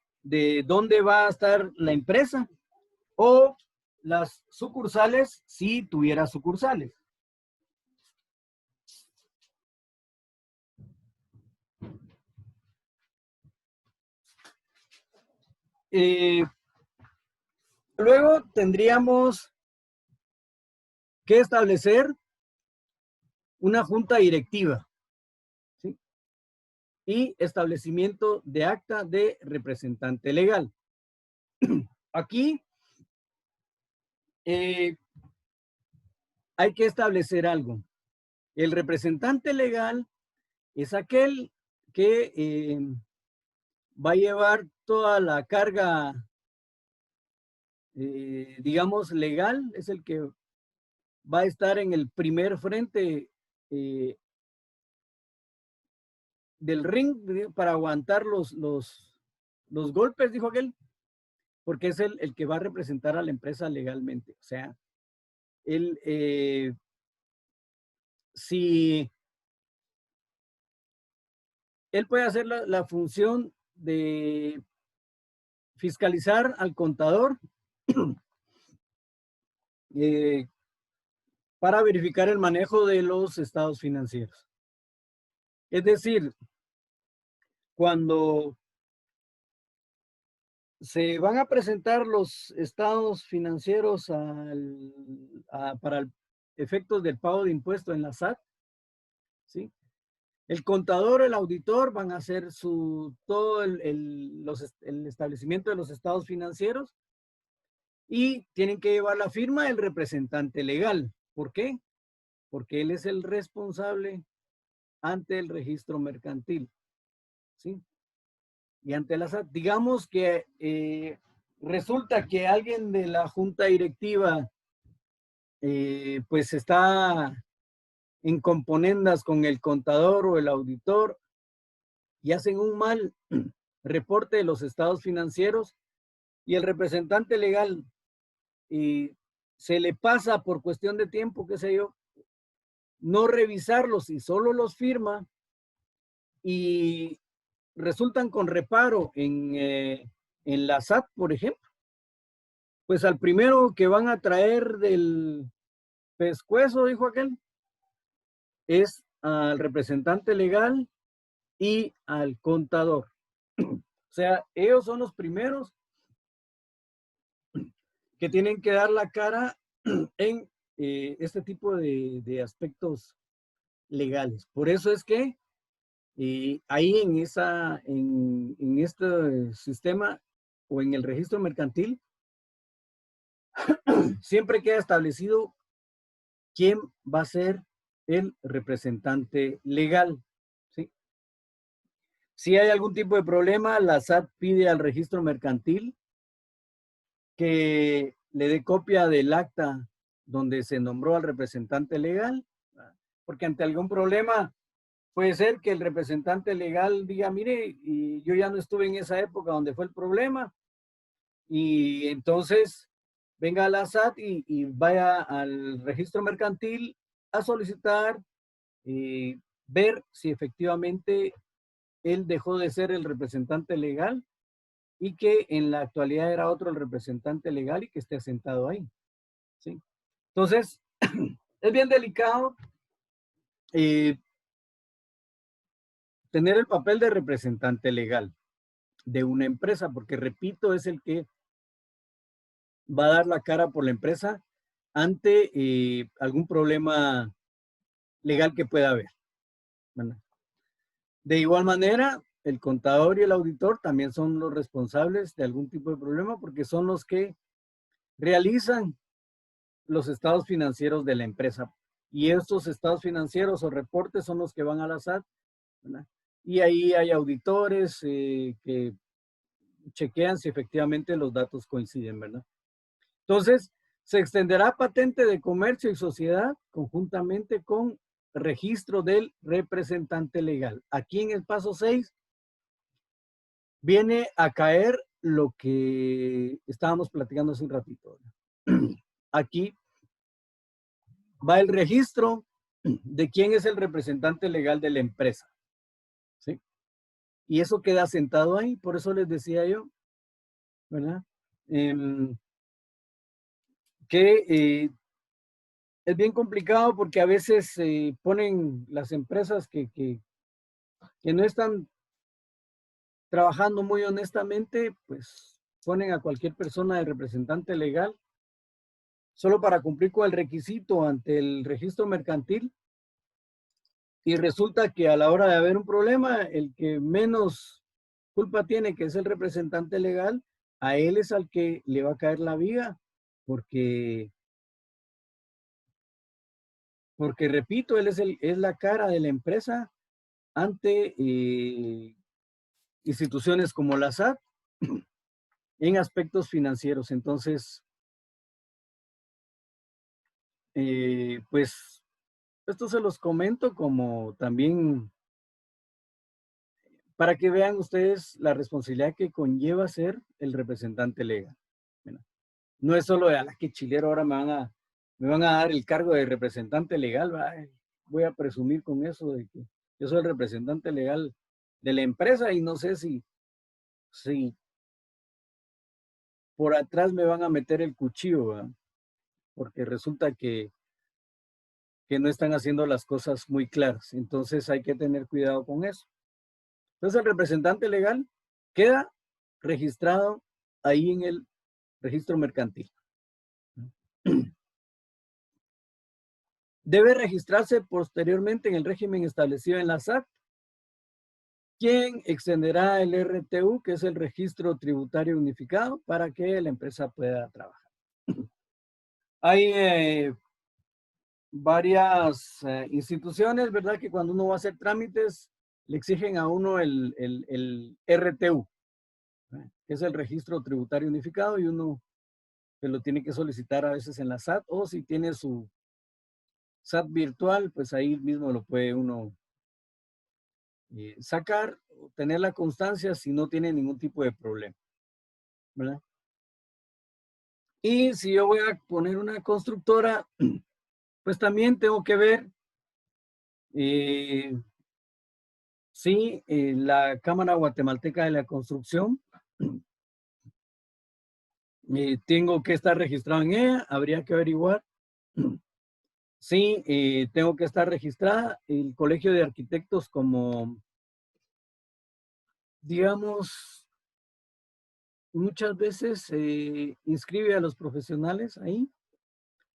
dónde va a estar la empresa o las sucursales si tuviera sucursales. Luego tendríamos que establecer una junta directiva, ¿sí? Y establecimiento de acta de representante legal. Aquí hay que establecer algo. El representante legal es aquel que va a llevar toda la carga, digamos, legal, es el que va a estar en el primer frente del ring para aguantar los golpes, dijo aquel, porque es el que va a representar a la empresa legalmente. O sea, él, si él puede hacer la función de fiscalizar al contador para verificar el manejo de los estados financieros. Es decir, cuando se van a presentar los estados financieros para efectos del pago de impuestos en la SAT, ¿sí? El contador, el auditor van a hacer todo el establecimiento de los estados financieros y tienen que llevar la firma del representante legal. ¿Por qué? Porque él es el responsable ante el registro mercantil, ¿sí? Y ante la SAT. Digamos que resulta que alguien de la junta directiva pues está en componendas con el contador o el auditor y hacen un mal reporte de los estados financieros y el representante legal se le pasa por cuestión de tiempo, qué sé yo, no revisarlos y solo los firma y resultan con reparo en la SAT, por ejemplo, pues al primero que van a traer del pescuezo, dijo aquel, es al representante legal y al contador. O sea, ellos son los primeros que tienen que dar la cara en este tipo de aspectos legales. Por eso es que ahí en este sistema o en el registro mercantil, siempre queda establecido quién va a ser el representante legal. ¿Sí? Si hay algún tipo de problema, la SAT pide al registro mercantil que le dé copia del acta donde se nombró al representante legal, porque ante algún problema puede ser que el representante legal diga, mire, y yo ya no estuve en esa época donde fue el problema, y entonces venga a la SAT y vaya al registro mercantil a solicitar y ver si efectivamente él dejó de ser el representante legal y que en la actualidad era otro el representante legal y que esté asentado ahí. ¿Sí? Entonces, es bien delicado tener el papel de representante legal de una empresa, porque repito, es el que va a dar la cara por la empresa ante algún problema legal que pueda haber. ¿Verdad? De igual manera, el contador y el auditor también son los responsables de algún tipo de problema porque son los que realizan los estados financieros de la empresa. Y estos estados financieros o reportes son los que van a la SAT, ¿verdad? Y ahí hay auditores que chequean si efectivamente los datos coinciden, ¿verdad? Entonces, se extenderá patente de comercio y sociedad conjuntamente con registro del representante legal. Aquí en el paso 6 viene a caer lo que estábamos platicando hace un ratito. Aquí va el registro de quién es el representante legal de la empresa. ¿Sí? Y eso queda sentado ahí, por eso les decía yo, ¿verdad? Que es bien complicado porque a veces ponen las empresas que no están trabajando muy honestamente, pues ponen a cualquier persona de representante legal solo para cumplir con el requisito ante el registro mercantil y resulta que a la hora de haber un problema, el que menos culpa tiene, que es el representante legal, a él es al que le va a caer la viga, porque repito, él es la cara de la empresa ante instituciones como la SAT en aspectos financieros. Entonces, pues esto se los comento como también para que vean ustedes la responsabilidad que conlleva ser el representante legal. Bueno, no es solo de a la que chilero ahora me van a dar el cargo de representante legal, ¿verdad? Voy a presumir con eso de que yo soy el representante legal de la empresa y no sé si por atrás me van a meter el cuchillo, ¿verdad? Porque resulta que no están haciendo las cosas muy claras. Entonces hay que tener cuidado con eso. Entonces el representante legal queda registrado ahí en el registro mercantil. Debe registrarse posteriormente en el régimen establecido en la SAT, quien extenderá el RTU, que es el registro tributario unificado, para que la empresa pueda trabajar. Hay varias instituciones, ¿verdad? Que cuando uno va a hacer trámites, le exigen a uno el RTU, que es el registro tributario unificado, y uno que lo tiene que solicitar a veces en la SAT, o si tiene su SAT virtual, pues ahí mismo lo puede uno sacar, tener la constancia si no tiene ningún tipo de problema, ¿verdad? Y si yo voy a poner una constructora, pues también tengo que ver si la Cámara Guatemalteca de la Construcción tengo que estar registrado en ella, habría que averiguar sí, tengo que estar registrada. El Colegio de Arquitectos como, digamos, muchas veces inscribe a los profesionales ahí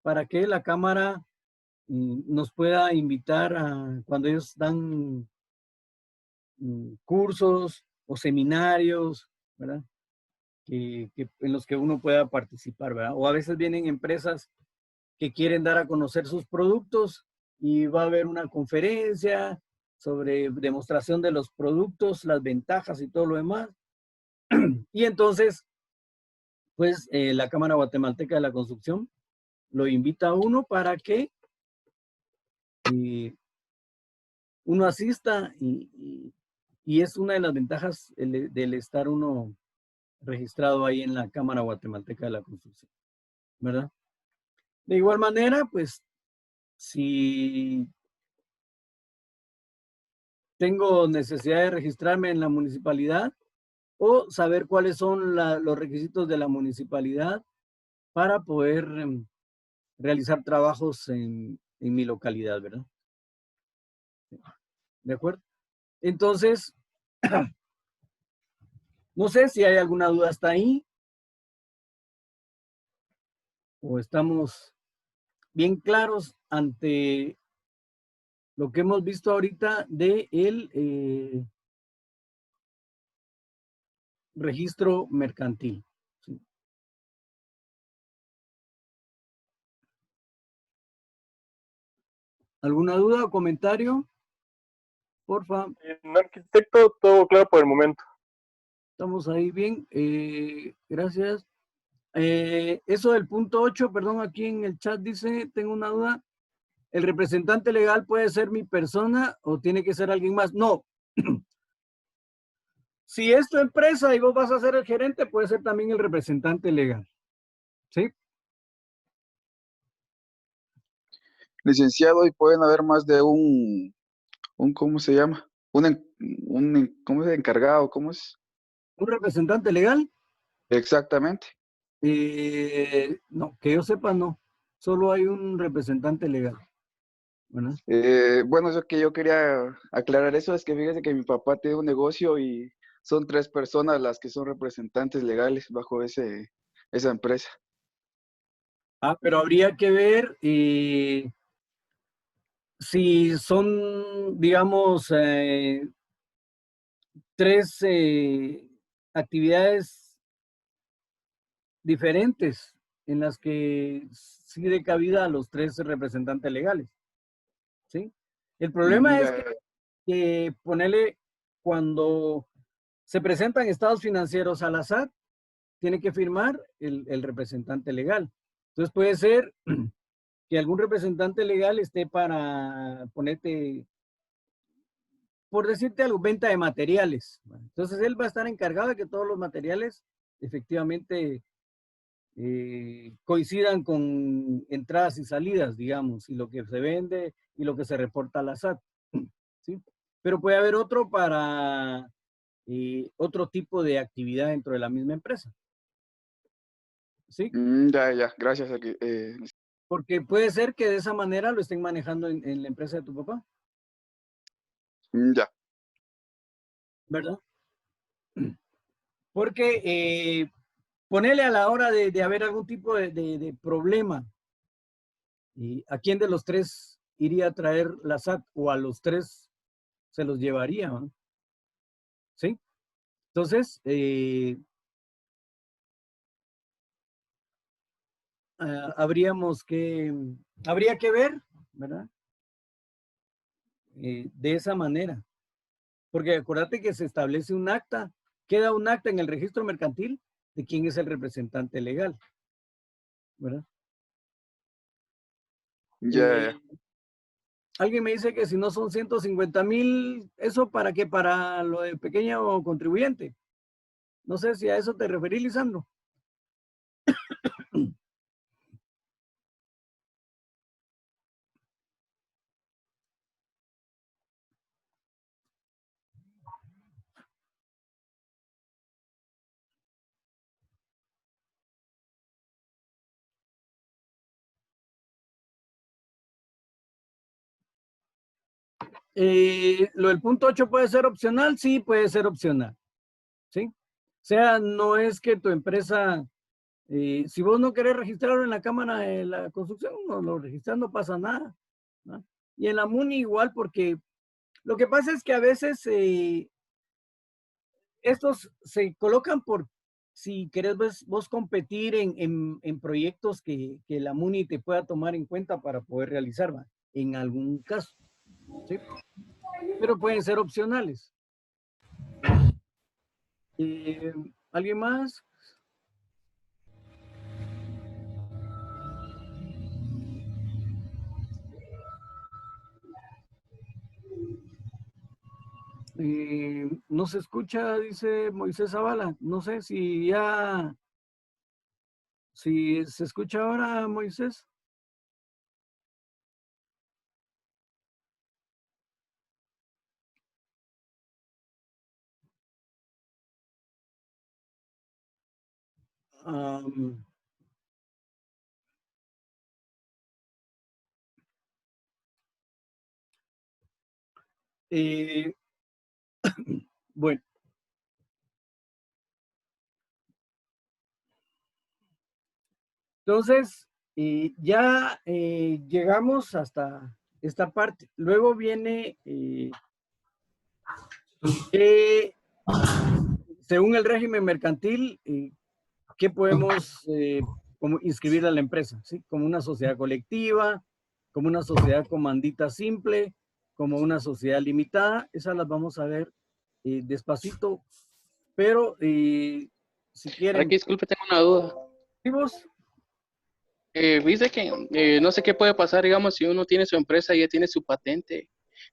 para que la Cámara nos pueda invitar a cuando ellos dan cursos o seminarios, ¿verdad? En los que uno pueda participar, ¿verdad? O a veces vienen empresas que quieren dar a conocer sus productos y va a haber una conferencia sobre demostración de los productos, las ventajas y todo lo demás. Y entonces, pues la Cámara Guatemalteca de la Construcción lo invita a uno para que uno asista y es una de las ventajas del estar uno registrado ahí en la Cámara Guatemalteca de la Construcción, ¿verdad? De igual manera, pues si tengo necesidad de registrarme en la municipalidad o saber cuáles son los requisitos de la municipalidad para poder realizar trabajos en mi localidad, ¿verdad? ¿De acuerdo? Entonces, no sé si hay alguna duda hasta ahí o estamos bien claros ante lo que hemos visto ahorita de el registro mercantil. ¿Sí? ¿Alguna duda o comentario? Porfa. En arquitecto, todo claro por el momento. Estamos ahí bien. Gracias. Eso del punto 8, perdón, aquí en el chat dice, tengo una duda. ¿El representante legal puede ser mi persona o tiene que ser alguien más? No. Si es tu empresa y vos vas a ser el gerente, puede ser también el representante legal. ¿Sí? Licenciado, y pueden haber más de ¿cómo se llama? ¿Cómo es? Encargado, ¿cómo es? ¿Un representante legal? Exactamente. No, que yo sepa, no. Solo hay un representante legal. Bueno, Bueno, eso que yo quería aclarar eso es que fíjese que mi papá tiene un negocio y son 3 personas las que son representantes legales bajo esa empresa. pero habría que ver si son, digamos, tres actividades diferentes en las que sí de cabida a los tres representantes legales. ¿Sí? El problema es Ya, que ponerle cuando se presentan estados financieros a la SAT, tiene que firmar el representante legal. Entonces puede ser que algún representante legal esté para ponerte, por decirte algo, venta de materiales. Entonces él va a estar encargado de que todos los materiales efectivamente coincidan con entradas y salidas, digamos, y lo que se vende y lo que se reporta a la SAT. ¿Sí? Pero puede haber otro para otro tipo de actividad dentro de la misma empresa. ¿Sí? ya, gracias. Porque puede ser que de esa manera lo estén manejando en la empresa de tu papá, Ya. ¿verdad? Porque ponerle a la hora de haber algún tipo de problema, ¿a quién de los tres iría a traer la SAT o a los tres se los llevaría? ¿No? ¿Sí? Entonces, habría que ver, ¿verdad? De esa manera. Porque acuérdate que se establece un acta, queda un acta en el registro mercantil de quién es el representante legal, ¿verdad? Ya. Alguien me dice que si no son 150,000, ¿eso para qué? Para lo de pequeño contribuyente. No sé si a eso te referís, Lisandro. Lo del punto 8 puede ser opcional, sí, puede ser opcional, ¿sí? O sea, no es que tu empresa, si vos no querés registrarlo en la Cámara de la Construcción, no lo registras, no pasa nada, ¿no? Y en la MUNI igual, porque lo que pasa es que a veces estos se colocan por si querés vos competir en proyectos que la MUNI te pueda tomar en cuenta para poder realizar, ¿va? En algún caso, ¿sí? Pero pueden ser opcionales. Eh, ¿Alguien más? No se escucha, dice Moisés Zavala. No sé si se escucha ahora, Moisés. Am, eh, bueno, entonces ya llegamos hasta esta parte. Luego viene, eh, según el régimen mercantil, ¿qué podemos como inscribir a la empresa? ¿Sí? Como una sociedad colectiva, como una sociedad comandita simple, como una sociedad limitada. Esas las vamos a ver despacito, pero si Ahora quieren, que disculpe, tengo una duda. vivos, Dice que no sé qué puede pasar, digamos, si uno tiene su empresa y ya tiene su patente,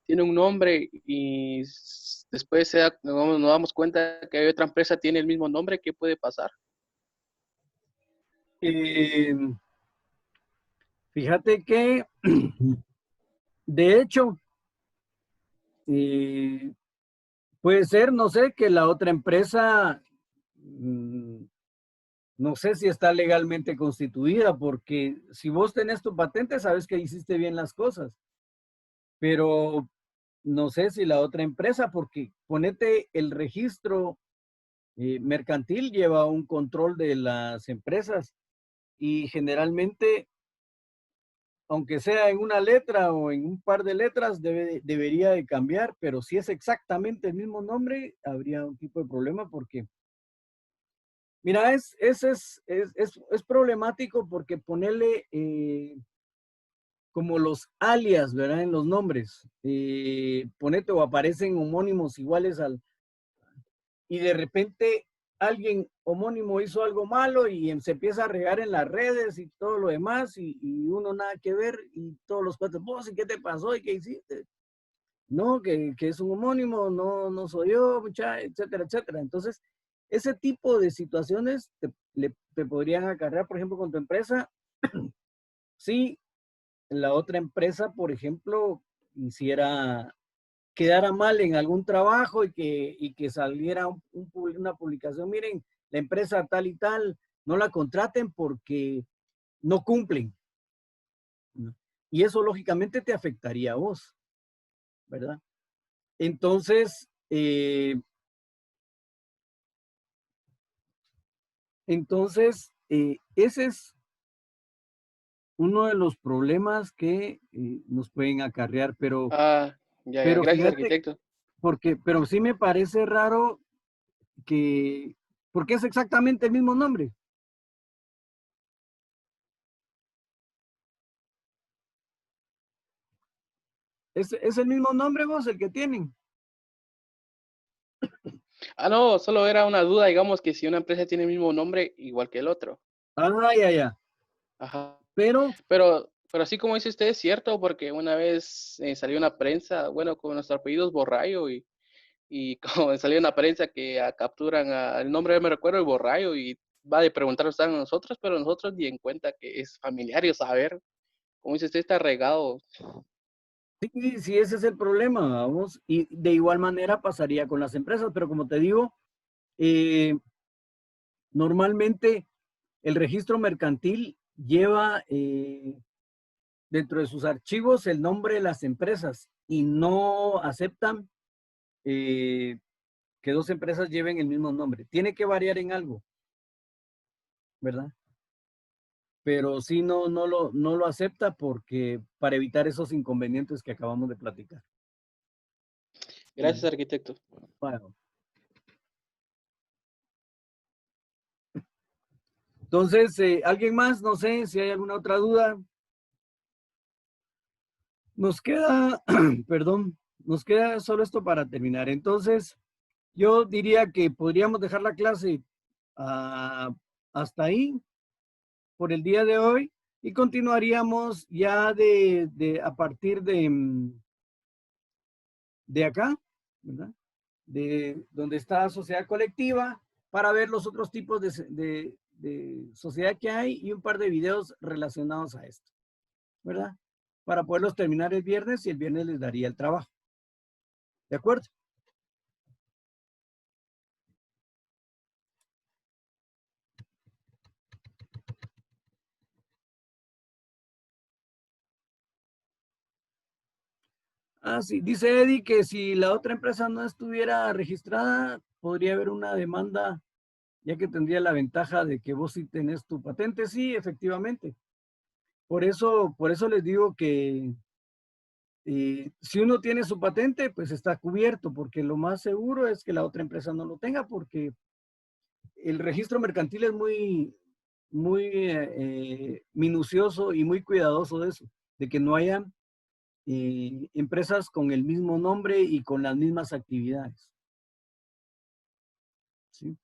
tiene un nombre y después digamos, nos damos cuenta que hay otra empresa que tiene el mismo nombre, ¿qué puede pasar? eh, fíjate que, de hecho, eh, puede ser, no sé, que la otra empresa, no sé si está legalmente constituida, porque si vos tenés tu patente, sabes que hiciste bien las cosas, pero no sé si la otra empresa, porque ponete el registro mercantil lleva un control de las empresas y generalmente, aunque sea en una letra o en un par de letras, debería de cambiar, pero si es exactamente el mismo nombre, habría un tipo de problema porque, mira, es problemático porque ponerle como los alias, ¿verdad? En los nombres. Ponete o aparecen homónimos iguales y de repente alguien homónimo hizo algo malo y se empieza a regar en las redes y todo lo demás y uno nada que ver y todos los cuates, vos, ¿y qué te pasó? ¿Y qué hiciste? No, que es un homónimo, no soy yo, mucha, etcétera, etcétera. Entonces, ese tipo de situaciones te podrían acarrear, por ejemplo, con tu empresa. Si la otra empresa, por ejemplo, quedara mal en algún trabajo y que saliera una publicación, miren, la empresa tal y tal, no la contraten porque no cumplen, ¿no? Y eso lógicamente te afectaría a vos, ¿verdad? Entonces, ese es uno de los problemas que nos pueden acarrear, Ah, ya, ya, pero gracias, fíjate, arquitecto. pero sí me parece raro que, porque es exactamente el mismo nombre. Es el mismo nombre vos el que tienen. Ah, no, solo era una duda, digamos, que si una empresa tiene el mismo nombre, igual que el otro. Ah, ya. Ajá. Pero, Pero así como dice usted, es cierto, porque una vez salió una prensa, bueno, con nuestro apellido es Borrayo, y como salió una prensa que capturan el nombre, no me recuerdo, el Borrayo, y va de preguntarnos a nosotros, pero nosotros ni en cuenta que es familiar y saber, como dice usted, está regado. sí, ese es el problema, vamos. Y de igual manera pasaría con las empresas, pero como te digo, eh, normalmente el registro mercantil lleva dentro de sus archivos el nombre de las empresas y no aceptan que dos empresas lleven el mismo nombre. Tiene que variar en algo, ¿verdad? Pero sí no lo acepta porque para evitar esos inconvenientes que acabamos de platicar. Gracias, arquitecto. Bueno. Entonces, ¿alguien más? No sé si hay alguna otra duda. Nos queda, perdón, nos queda solo esto para terminar. Entonces, yo diría que podríamos dejar la clase hasta ahí por el día de hoy y continuaríamos ya a partir de acá, ¿verdad? De donde está sociedad colectiva, para ver los otros tipos de sociedad que hay y un par de videos relacionados a esto, ¿verdad? Para poderlos terminar el viernes y el viernes les daría el trabajo. ¿De acuerdo? Ah, sí. Dice Eddie que si la otra empresa no estuviera registrada, podría haber una demanda, ya que tendría la ventaja de que vos sí tenés tu patente. Sí, efectivamente. Por eso les digo que si uno tiene su patente, pues está cubierto, porque lo más seguro es que la otra empresa no lo tenga, porque el registro mercantil es muy minucioso y muy cuidadoso de eso, de que no haya empresas con el mismo nombre y con las mismas actividades. ¿Sí?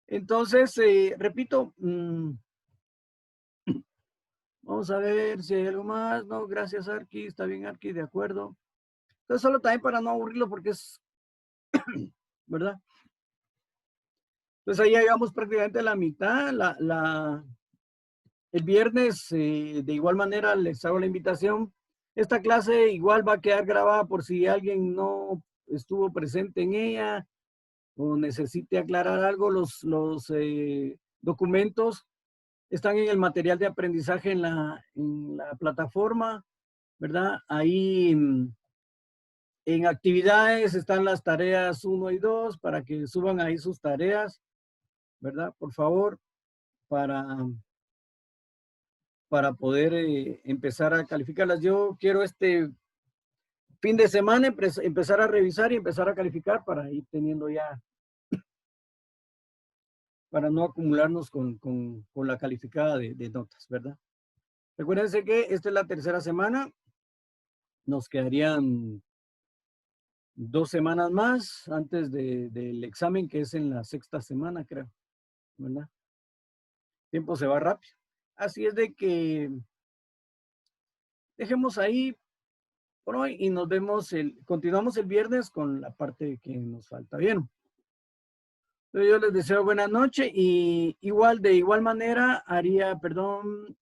Entonces, repito, vamos a ver si hay algo más. No, gracias, Arqui. Está bien, Arqui, de acuerdo. Entonces, solo también para no aburrirlo, porque es, ¿verdad? Entonces, ahí llegamos prácticamente a la mitad. El viernes, de igual manera, les hago la invitación. Esta clase igual va a quedar grabada por si alguien no estuvo presente en ella o necesite aclarar algo. Los documentos están en el material de aprendizaje en la plataforma, ¿verdad? Ahí en actividades están las tareas 1 y 2 para que suban ahí sus tareas, ¿verdad? Por favor, para poder empezar a calificarlas. Yo quiero este fin de semana empezar a revisar y empezar a calificar para ir teniendo ya, para no acumularnos con la calificada de notas, ¿verdad? Recuérdense que esta es la tercera semana. Nos quedarían 2 semanas más antes del examen, que es en la 6ª semana, creo, ¿verdad? El tiempo se va rápido. Así es de que dejemos ahí por hoy y nos vemos, continuamos el viernes con la parte que nos falta. Bien. Entonces yo les deseo buena noche y de igual manera haría, perdón,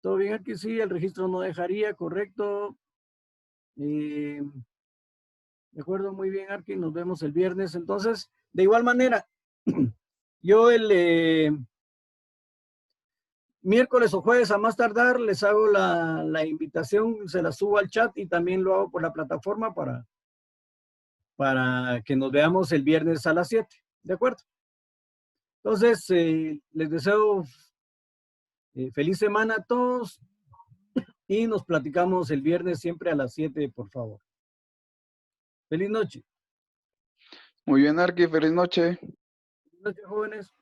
todo bien aquí, sí, el registro no dejaría, correcto. De acuerdo, muy bien, Arqui, nos vemos el viernes. Entonces, de igual manera, yo el miércoles o jueves a más tardar les hago la invitación, se la subo al chat y también lo hago por la plataforma para que nos veamos el viernes a las 7. ¿De acuerdo? Entonces, les deseo feliz semana a todos y nos platicamos el viernes siempre a las 7, por favor. Feliz noche. Muy bien, Arqui, feliz noche. Feliz noche, jóvenes.